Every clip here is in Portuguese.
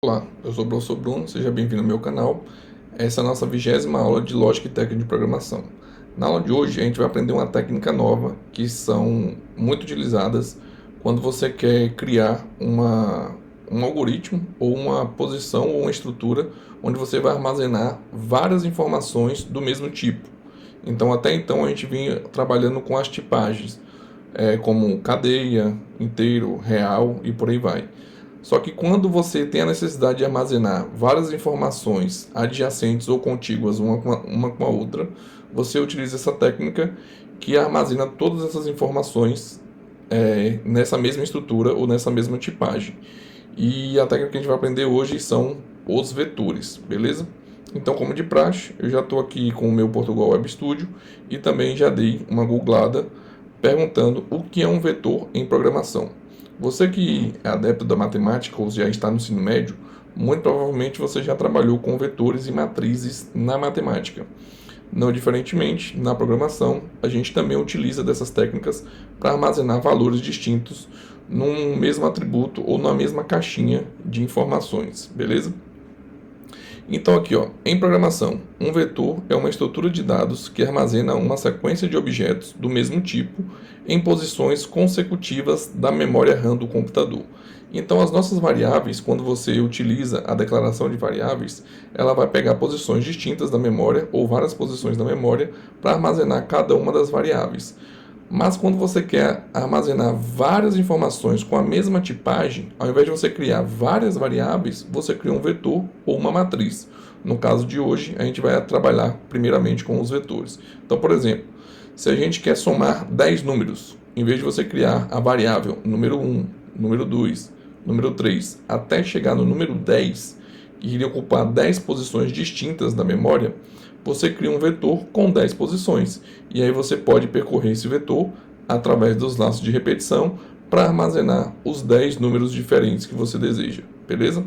Olá, eu sou o professor Bruno, seja bem-vindo ao meu canal. Essa é a nossa 20ª aula de Lógica e Técnica de Programação. Na aula de hoje, a gente vai aprender uma técnica nova que são muito utilizadas quando você quer criar um algoritmo ou uma posição ou uma estrutura onde você vai armazenar várias informações do mesmo tipo. Então, até então, a gente vinha trabalhando com as tipagens, como cadeia, inteiro, real e por aí vai. Só que quando você tem a necessidade de armazenar várias informações adjacentes ou contíguas uma com a outra, você utiliza essa técnica que armazena todas essas informações nessa mesma estrutura ou nessa mesma tipagem. E a técnica que a gente vai aprender hoje são os vetores, beleza? Então, como de praxe, eu já estou aqui com o meu Portugal Web Studio e também já dei uma googlada perguntando o que é um vetor em programação. Você que é adepto da matemática ou já está no ensino médio, muito provavelmente você já trabalhou com vetores e matrizes na matemática. Não diferentemente, na programação, a gente também utiliza dessas técnicas para armazenar valores distintos num mesmo atributo ou na mesma caixinha de informações, beleza? Então aqui, ó, em programação, um vetor é uma estrutura de dados que armazena uma sequência de objetos do mesmo tipo em posições consecutivas da memória RAM do computador. Então as nossas variáveis, quando você utiliza a declaração de variáveis, ela vai pegar posições distintas da memória ou várias posições da memória para armazenar cada uma das variáveis. Mas quando você quer armazenar várias informações com a mesma tipagem, ao invés de você criar várias variáveis, você cria um vetor ou uma matriz. No caso de hoje, a gente vai trabalhar primeiramente com os vetores. Então, por exemplo, se a gente quer somar 10 números, em vez de você criar a variável número 1, número 2, número 3, até chegar no número 10, que iria ocupar 10 posições distintas da memória, você cria um vetor com 10 posições. E aí você pode percorrer esse vetor através dos laços de repetição para armazenar os 10 números diferentes que você deseja, beleza?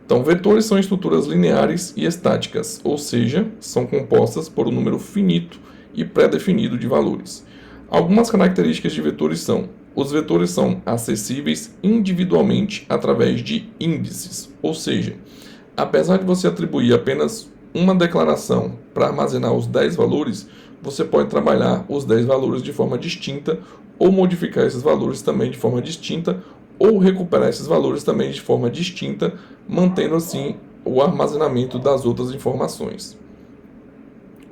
Então, vetores são estruturas lineares e estáticas, ou seja, são compostas por um número finito e pré-definido de valores. Algumas características de vetores são: os vetores são acessíveis individualmente através de índices, ou seja, apesar de você atribuir apenas uma declaração para armazenar os 10 valores, você pode trabalhar os 10 valores de forma distinta ou modificar esses valores também de forma distinta ou recuperar esses valores também de forma distinta, mantendo assim o armazenamento das outras informações.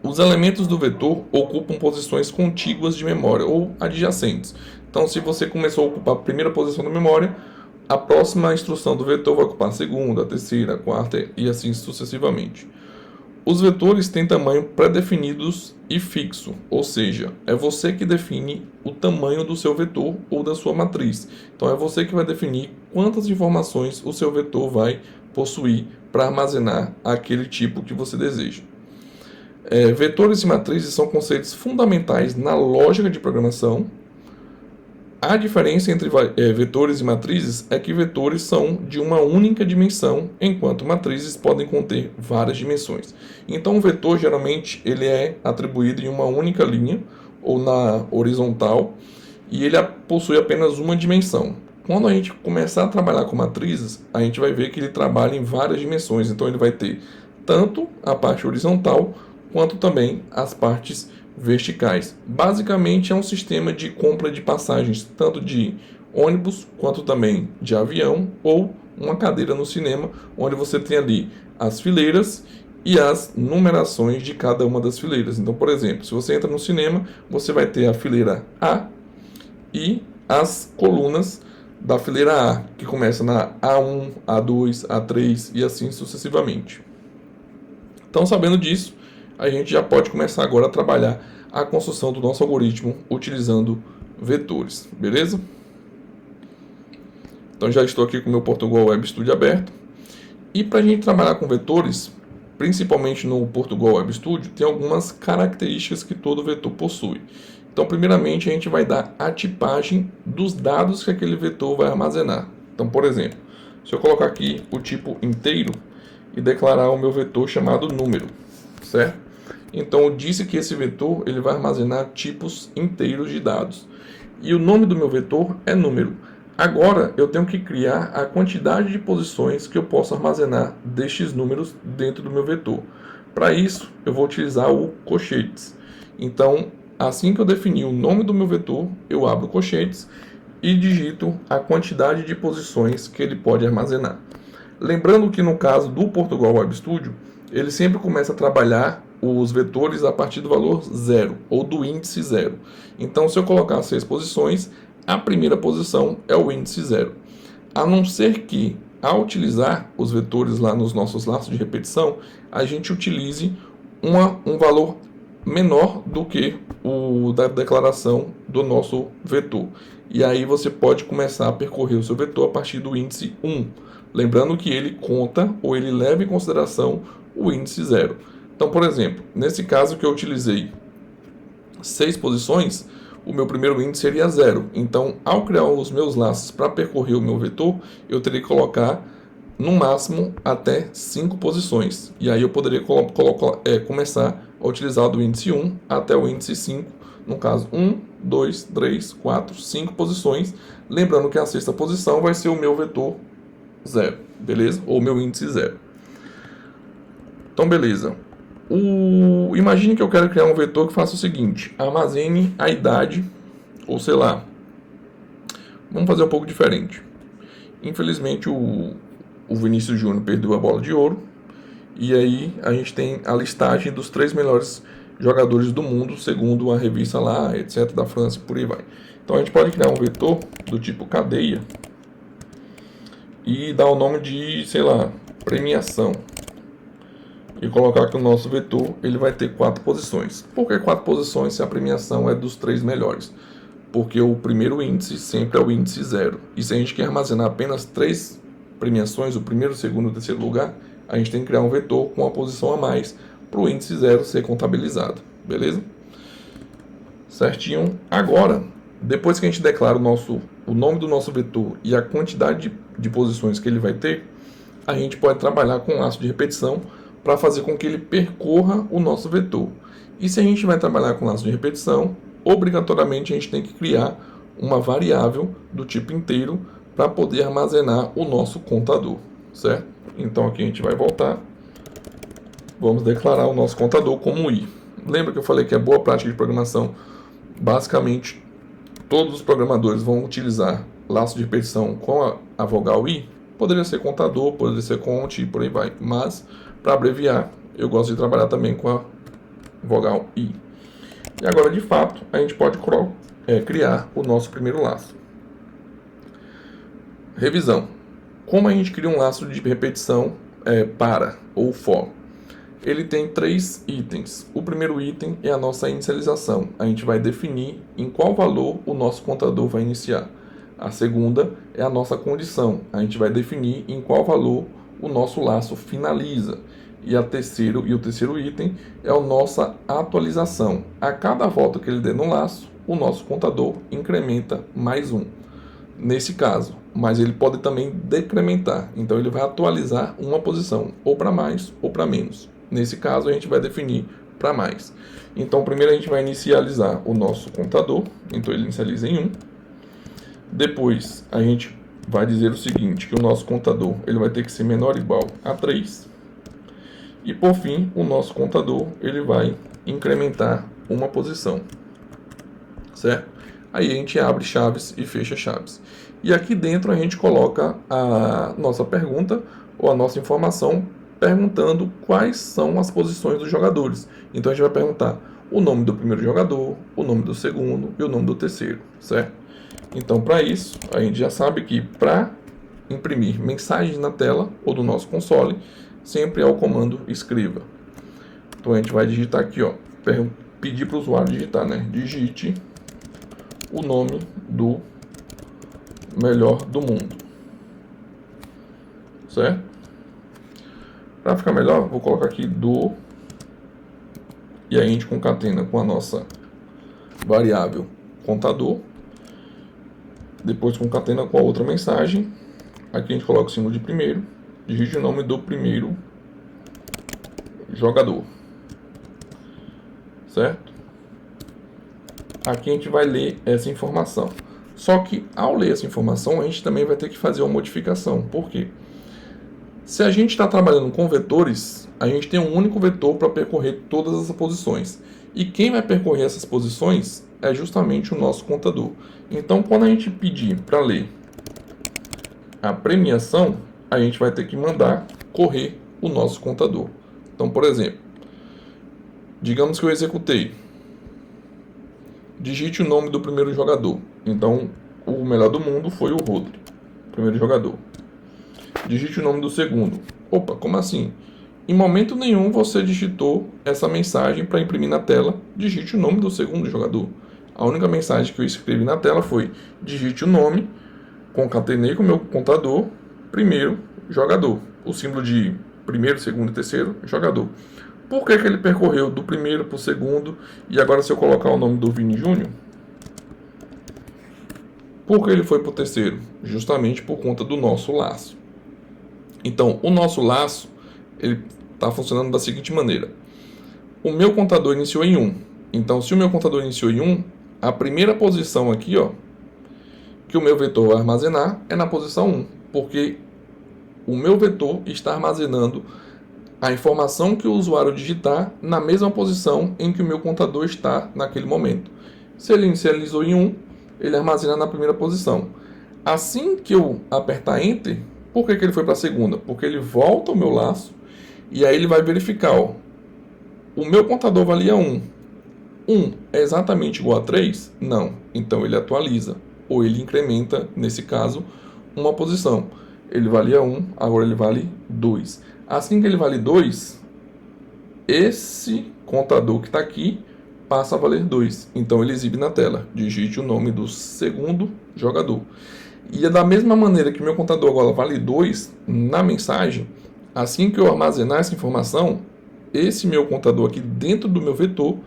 Os elementos do vetor ocupam posições contíguas de memória ou adjacentes. Então, se você começou a ocupar a primeira posição da memória, a próxima instrução do vetor vai ocupar a segunda, a terceira, a quarta e assim sucessivamente. Os vetores têm tamanho pré-definidos e fixo, ou seja, é você que define o tamanho do seu vetor ou da sua matriz. Então é você que vai definir quantas informações o seu vetor vai possuir para armazenar aquele tipo que você deseja. Vetores e matrizes são conceitos fundamentais na lógica de programação. A diferença entre vetores e matrizes é que vetores são de uma única dimensão, enquanto matrizes podem conter várias dimensões. Então, um vetor geralmente ele é atribuído em uma única linha ou na horizontal e ele possui apenas uma dimensão. Quando a gente começar a trabalhar com matrizes, a gente vai ver que ele trabalha em várias dimensões. Então, ele vai ter tanto a parte horizontal quanto também as partes verticais. Basicamente é um sistema de compra de passagens, tanto de ônibus quanto também de avião ou uma cadeira no cinema, onde você tem ali as fileiras e as numerações de cada uma das fileiras. Então, por exemplo, se você entra no cinema, você vai ter a fileira A e as colunas da fileira A, que começa na A1, A2, A3 e assim sucessivamente. Então, sabendo disso, a gente já pode começar agora a trabalhar a construção do nosso algoritmo utilizando vetores, beleza? Então já estou aqui com o meu Portugal Web Studio aberto. E para a gente trabalhar com vetores, principalmente no Portugal Web Studio, tem algumas características que todo vetor possui. Então, primeiramente, a gente vai dar a tipagem dos dados que aquele vetor vai armazenar. Então, por exemplo, se eu colocar aqui o tipo inteiro e declarar o meu vetor chamado número, certo? Então, eu disse que esse vetor ele vai armazenar tipos inteiros de dados. E o nome do meu vetor é número. Agora eu tenho que criar a quantidade de posições que eu posso armazenar destes números dentro do meu vetor. Para isso, eu vou utilizar o colchetes. Então, assim que eu definir o nome do meu vetor, eu abro colchetes e digito a quantidade de posições que ele pode armazenar. Lembrando que no caso do Portugal Web Studio, ele sempre começa a trabalhar os vetores a partir do valor zero ou do índice zero. Então, se eu colocar 6 posições, a primeira posição é o índice zero. A não ser que, ao utilizar os vetores lá nos nossos laços de repetição, a gente utilize um valor menor do que o da declaração do nosso vetor. E aí você pode começar a percorrer o seu vetor a partir do índice 1. Lembrando que ele conta ou ele leva em consideração o índice zero. Então, por exemplo, nesse caso que eu utilizei 6 posições, o meu primeiro índice seria zero. Então, ao criar os meus laços para percorrer o meu vetor, eu teria que colocar no máximo até 5 posições. E aí eu poderia começar a utilizar do índice 1 até o índice 5. No caso, 1, 2, 3, 4, 5 posições. Lembrando que a sexta posição vai ser o meu vetor zero, beleza? Ou meu índice zero. Então, beleza. Imagine que eu quero criar um vetor que faça o seguinte: armazene a idade, ou sei lá, vamos fazer um pouco diferente. Infelizmente o Vinícius Júnior perdeu a bola de ouro, e aí a gente tem a listagem dos 3 melhores jogadores do mundo, segundo a revista lá, etc, da França, por aí vai. Então a gente pode criar um vetor do tipo cadeia e dar o nome de, sei lá, premiação. E colocar que o nosso vetor ele vai ter 4 posições. Por que 4 posições se a premiação é dos 3 melhores? Porque o primeiro índice sempre é o índice zero. E se a gente quer armazenar apenas 3 premiações, o primeiro, o segundo e o terceiro lugar, a gente tem que criar um vetor com uma posição a mais para o índice zero ser contabilizado. Beleza? Certinho. Agora, depois que a gente declara o nome do nosso vetor e a quantidade de posições que ele vai ter, a gente pode trabalhar com laço de repetição para fazer com que ele percorra o nosso vetor. E se a gente vai trabalhar com laço de repetição, obrigatoriamente a gente tem que criar uma variável do tipo inteiro para poder armazenar o nosso contador, certo? Então aqui a gente vai voltar, vamos declarar o nosso contador como i. Lembra que eu falei que a boa prática de programação, basicamente todos os programadores vão utilizar laço de repetição com a vogal i? Poderia ser contador, poderia ser cont e por aí vai, mas para abreviar, eu gosto de trabalhar também com a vogal i. E agora, de fato, a gente pode criar o nosso primeiro laço. Revisão. Como a gente cria um laço de repetição para ou for? Ele tem 3 itens. O primeiro item é a nossa inicialização. A gente vai definir em qual valor o nosso contador vai iniciar. A segunda é a nossa condição. A gente vai definir em qual valor o nosso laço finaliza. E o terceiro item é a nossa atualização. A cada volta que ele der no laço, o nosso contador incrementa mais 1. Nesse caso, mas ele pode também decrementar. Então ele vai atualizar uma posição, ou para mais ou para menos. Nesse caso, a gente vai definir para mais. Então, primeiro a gente vai inicializar o nosso contador. Então ele inicializa em 1. Depois, a gente vai dizer o seguinte, que o nosso contador ele vai ter que ser menor ou igual a 3. E por fim, o nosso contador ele vai incrementar uma posição, certo? Aí a gente abre chaves e fecha chaves. E aqui dentro a gente coloca a nossa pergunta ou a nossa informação perguntando quais são as posições dos jogadores. Então a gente vai perguntar o nome do primeiro jogador, o nome do segundo e o nome do terceiro, certo? Então para isso a gente já sabe que para imprimir mensagens na tela ou do nosso console, sempre é o comando escreva. Então a gente vai digitar aqui, ó, pedir para o usuário digitar, né? Digite o nome do melhor do mundo, certo? Para ficar melhor, vou colocar aqui do, e aí a gente concatena com a nossa variável contador, depois concatena com a outra mensagem, aqui a gente coloca o símbolo de primeiro, digite o nome do primeiro jogador, certo? Aqui a gente vai ler essa informação. Só que ao ler essa informação, a gente também vai ter que fazer uma modificação. Por quê? Se a gente está trabalhando com vetores, a gente tem um único vetor para percorrer todas as posições. E quem vai percorrer essas posições é justamente o nosso contador. Então, quando a gente pedir para ler a premiação, a gente vai ter que mandar correr o nosso contador. Então, por exemplo, digamos que eu executei. Digite o nome do primeiro jogador. Então, o melhor do mundo foi o Rodri, primeiro jogador. Digite o nome do segundo. Opa, como assim? Em momento nenhum você digitou essa mensagem para imprimir na tela. Digite o nome do segundo jogador. A única mensagem que eu escrevi na tela foi: digite o nome, concatenei com o meu contador, primeiro jogador. O símbolo de primeiro, segundo e terceiro jogador. Por que ele percorreu do primeiro para o segundo? E agora, se eu colocar o nome do Vini Júnior, por que ele foi para o terceiro? Justamente por conta do nosso laço. Então, o nosso laço ele está funcionando da seguinte maneira: o meu contador iniciou em 1. Então, se o meu contador iniciou em 1, a primeira posição aqui, ó, que o meu vetor vai armazenar é na posição 1, porque o meu vetor está armazenando a informação que o usuário digitar na mesma posição em que o meu contador está naquele momento. Se ele inicializou em 1, ele armazena na primeira posição. Assim que eu apertar Enter, por que ele foi para a segunda? Porque ele volta ao meu laço e aí ele vai verificar, ó, o meu contador valia 1. 1 é exatamente igual a 3? Não. Então ele atualiza, ou ele incrementa, nesse caso, uma posição. Ele valia 1, agora ele vale 2. Assim que ele vale 2, esse contador que está aqui passa a valer 2. Então ele exibe na tela: digite o nome do segundo jogador. E é da mesma maneira que meu contador agora vale 2 na mensagem, assim que eu armazenar essa informação, esse meu contador aqui dentro do meu vetor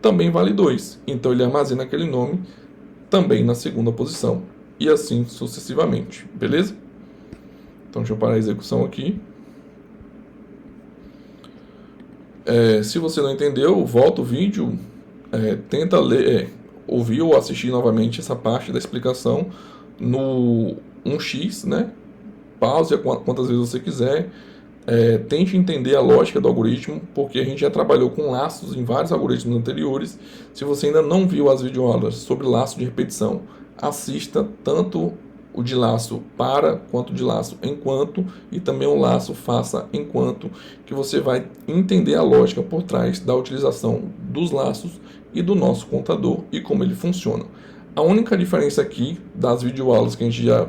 também vale 2. Então ele armazena aquele nome também na segunda posição. E assim sucessivamente. Beleza? Então deixa eu parar a execução aqui. Se você não entendeu, volta o vídeo, tenta ler, ouvir ou assistir novamente essa parte da explicação no 1x, né? Pause quantas vezes você quiser. Tente entender a lógica do algoritmo, porque a gente já trabalhou com laços em vários algoritmos anteriores. Se você ainda não viu as videoaulas sobre laço de repetição, assista tanto o de laço para quanto de laço enquanto, e também o laço faça enquanto, que você vai entender a lógica por trás da utilização dos laços e do nosso contador e como ele funciona. A única diferença aqui das videoaulas que a gente já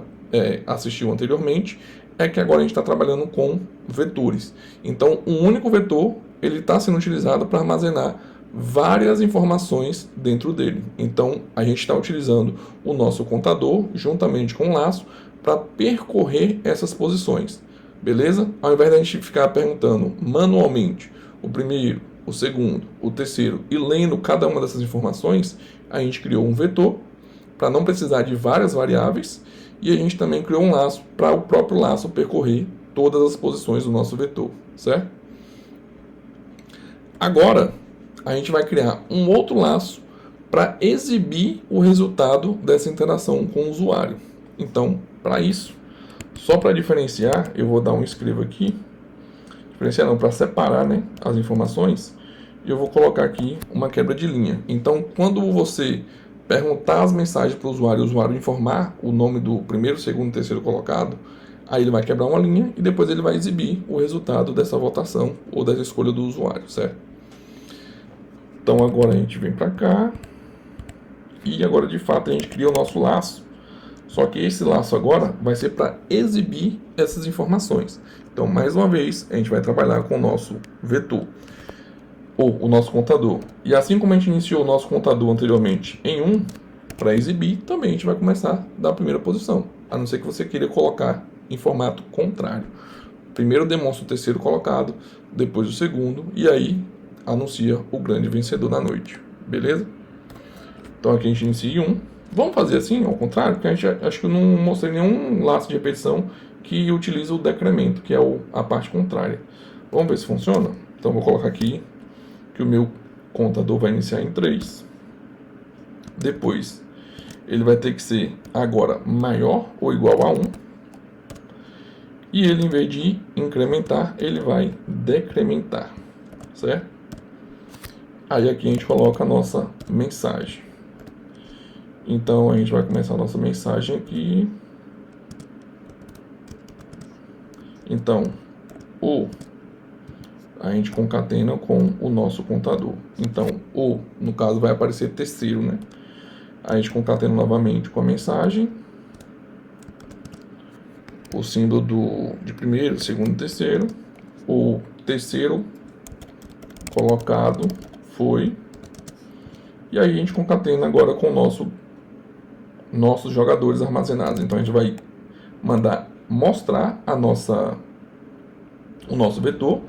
assistiu anteriormente é que agora a gente está trabalhando com vetores. Então, um único vetor ele está sendo utilizado para armazenar várias informações dentro dele. Então, a gente está utilizando o nosso contador juntamente com o laço para percorrer essas posições. Beleza? Ao invés da gente ficar perguntando manualmente o primeiro, o segundo, o terceiro e lendo cada uma dessas informações, a gente criou um vetor para não precisar de várias variáveis. E a gente também criou um laço para o próprio laço percorrer todas as posições do nosso vetor, certo? Agora, a gente vai criar um outro laço para exibir o resultado dessa interação com o usuário. Então, para isso, só para diferenciar, eu vou dar um escrevo aqui. Diferenciar não, para separar, né, as informações. E eu vou colocar aqui uma quebra de linha. Então, quando você perguntar as mensagens para o usuário informar o nome do primeiro, segundo e terceiro colocado, aí ele vai quebrar uma linha e depois ele vai exibir o resultado dessa votação ou dessa escolha do usuário, certo? Então agora a gente vem para cá e agora de fato a gente cria o nosso laço. Só que esse laço agora vai ser para exibir essas informações. Então, mais uma vez, a gente vai trabalhar com o nosso vetor, ou o nosso contador. E assim como a gente iniciou o nosso contador anteriormente em 1, para exibir, também a gente vai começar da primeira posição, a não ser que você queira colocar em formato contrário. Primeiro demonstra o terceiro colocado, depois o segundo, e aí anuncia o grande vencedor da noite. Beleza? Então aqui a gente inicia em 1. Vamos fazer assim, ao contrário, porque a gente, acho que eu não mostrei nenhum laço de repetição que utiliza o decremento, que é a parte contrária. Vamos ver se funciona? Então vou colocar aqui que o meu contador vai iniciar em 3. Depois ele vai ter que ser agora maior ou igual a 1. E ele, em vez de incrementar, ele vai decrementar, certo? Aí aqui a gente coloca a nossa mensagem. Então a gente vai começar a nossa mensagem aqui. Então, a gente concatena com o nosso contador. Então, no caso, vai aparecer terceiro, né? A gente concatena novamente com a mensagem. O símbolo de primeiro, segundo e terceiro. O terceiro colocado foi. E aí a gente concatena agora com nossos jogadores armazenados. Então a gente vai mandar mostrar o nosso vetor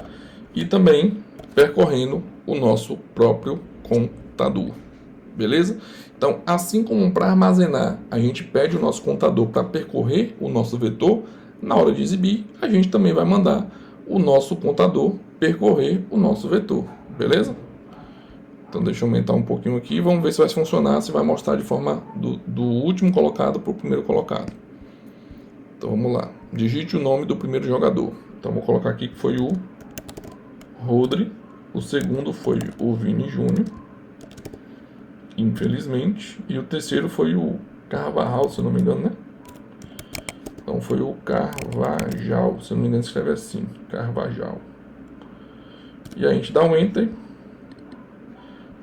e também percorrendo o nosso próprio contador. Beleza? Então, assim como para armazenar, a gente pede o nosso contador para percorrer o nosso vetor, na hora de exibir, a gente também vai mandar o nosso contador percorrer o nosso vetor. Beleza? Então, deixa eu aumentar um pouquinho aqui. Vamos ver se vai funcionar, se vai mostrar de forma do último colocado para o primeiro colocado. Então, vamos lá. Digite o nome do primeiro jogador. Então, vou colocar aqui que foi o Rodri. O segundo foi o Vini Júnior, infelizmente. E o terceiro foi o Carvajal, se eu não me engano, né? Então, foi o Carvajal. Se eu não me engano, escreve assim. Carvajal. E aí a gente dá um Enter.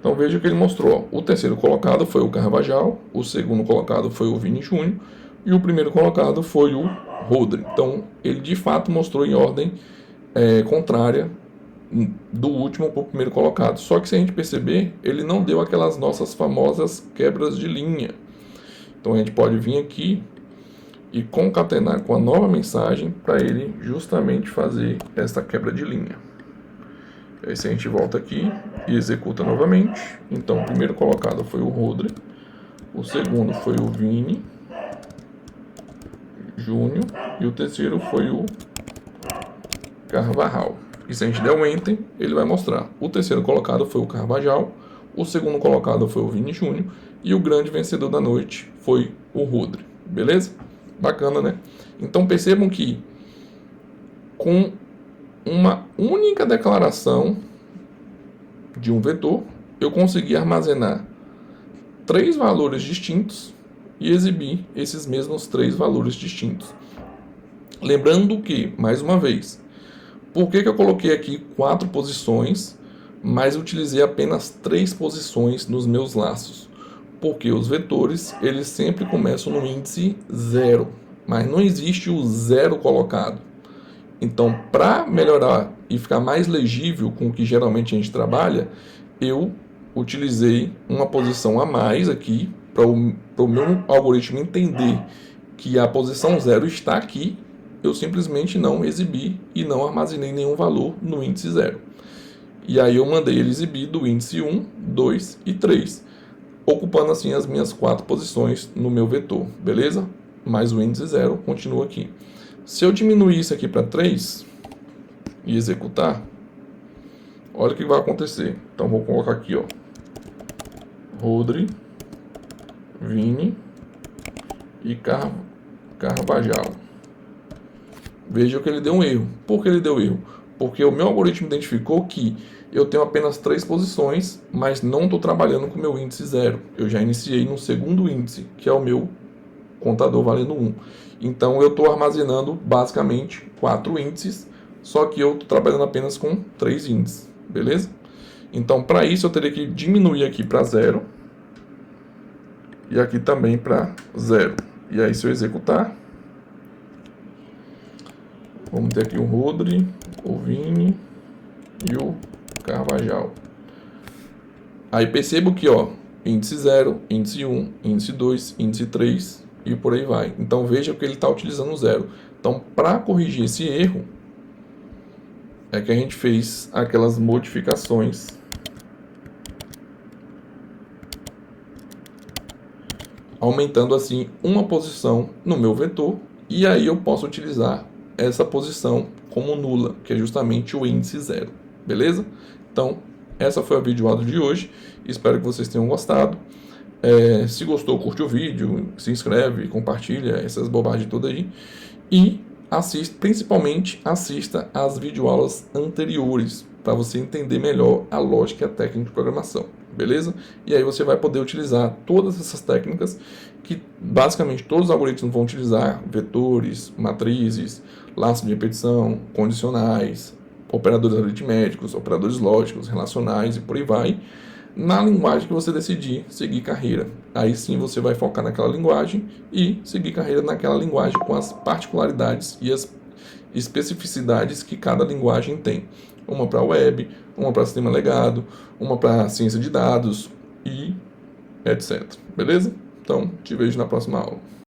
Então veja que ele mostrou, ó, o terceiro colocado foi o Carvajal, o segundo colocado foi o Vini Júnior e o primeiro colocado foi o Rodri. Então ele de fato mostrou em ordem contrária do último para o primeiro colocado. Só que se a gente perceber, ele não deu aquelas nossas famosas quebras de linha. Então a gente pode vir aqui e concatenar com a nova mensagem para ele justamente fazer essa quebra de linha. Aí se a gente volta aqui e executa novamente, então o primeiro colocado foi o Rodri, o segundo foi o Vini Júnior e o terceiro foi o Carvajal. E se a gente der um Enter, ele vai mostrar. O terceiro colocado foi o Carvajal, o segundo colocado foi o Vini Júnior e o grande vencedor da noite foi o Rodri. Beleza? Bacana, né? Então percebam que com uma única declaração de um vetor, eu consegui armazenar 3 valores distintos e exibir esses mesmos 3 valores distintos. Lembrando que, mais uma vez, por que eu coloquei aqui 4 posições, mas utilizei apenas 3 posições nos meus laços? Porque os vetores, eles sempre começam no índice 0, mas não existe o 0 colocado. Então, para melhorar e ficar mais legível com o que geralmente a gente trabalha, eu utilizei uma posição a mais aqui, para o meu algoritmo entender que a posição 0 está aqui, eu simplesmente não exibi e não armazenei nenhum valor no índice 0. E aí eu mandei ele exibir do índice 1, 2 e 3, ocupando assim as minhas 4 posições no meu vetor, beleza? Mas o índice 0 continua aqui. Se eu diminuir isso aqui para 3 e executar, olha o que vai acontecer. Então vou colocar aqui, ó, Rodri, Vini e Carvajal. Veja que ele deu um erro. Por que ele deu erro? Porque o meu algoritmo identificou que eu tenho apenas 3 posições, mas não estou trabalhando com o meu índice 0. Eu já iniciei no segundo índice, que é o meu contador valendo 1. Então eu estou armazenando basicamente 4 índices, só que eu estou trabalhando apenas com 3 índices, beleza? Então para isso eu teria que diminuir aqui para 0 e aqui também para 0. E aí se eu executar, vamos ter aqui o Rodri, o Vini e o Carvajal. Aí percebo que, ó, índice 0, índice 1, índice 2, índice 3 e por aí vai. Então veja que ele está utilizando 0. Então para corrigir esse erro, é que a gente fez aquelas modificações aumentando assim uma posição no meu vetor, e aí eu posso utilizar essa posição como nula, que é justamente o índice 0, beleza? Então, essa foi a videoaula de hoje, espero que vocês tenham gostado. Se gostou, curte o vídeo, se inscreve, compartilha essas bobagens todas aí. E principalmente assista às videoaulas anteriores, para você entender melhor a lógica e a técnica de programação, beleza? E aí você vai poder utilizar todas essas técnicas que basicamente todos os algoritmos vão utilizar: vetores, matrizes, laços de repetição, condicionais, operadores aritméticos, operadores lógicos, relacionais e por aí vai, na linguagem que você decidir seguir carreira. Aí sim você vai focar naquela linguagem e seguir carreira naquela linguagem com as particularidades e as especificidades que cada linguagem tem. Uma para web, uma para sistema legado, uma para ciência de dados e etc. Beleza? Então, te vejo na próxima aula.